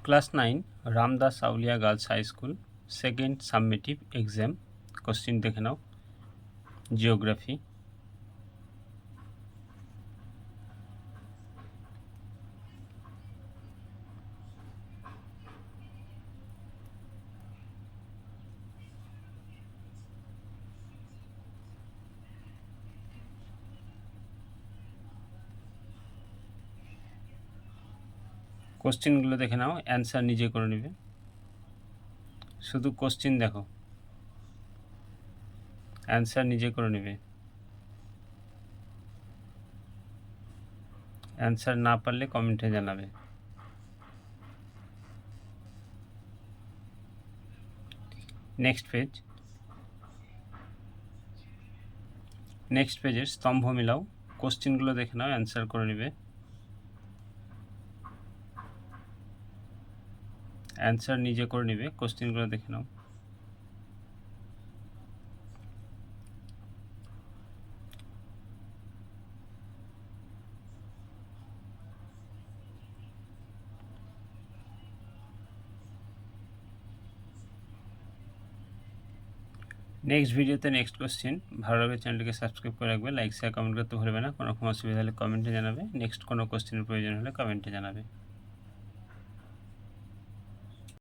Class 9 Ramdas Aulia girls high school second summative exam question দেখে নাও। Geography. কোশ্চিনগুলো দেখে নাও, অ্যান্সার নিজে করে নেবে। শুধু কোশ্চিন দেখো, অ্যান্সার নিজে করে নেবে। অ্যান্সার না পারলে কমেন্টে জানাবে। Next page. নেক্সট পেজের স্তম্ভ মিলাও, কোশ্চিনগুলো দেখে নাও, অ্যান্সার করে নেবে। অ্যান্সার নিজে করে নেবে, কোশ্চিনগুলো দেখে নাও। নেক্সট ভিডিওতে নেক্সট কোশ্চেন। ভালো লাগলে চ্যানেলটিকে সাবস্ক্রাইব করে রাখবে, লাইক শেয়ার কমেন্ট করতে ভুলবে না। কোনো অসুবিধা হলে কমেন্টে জানাবে। নেক্সট কোনো কোশ্চেনের প্রয়োজন হলে কমেন্টে জানাবে।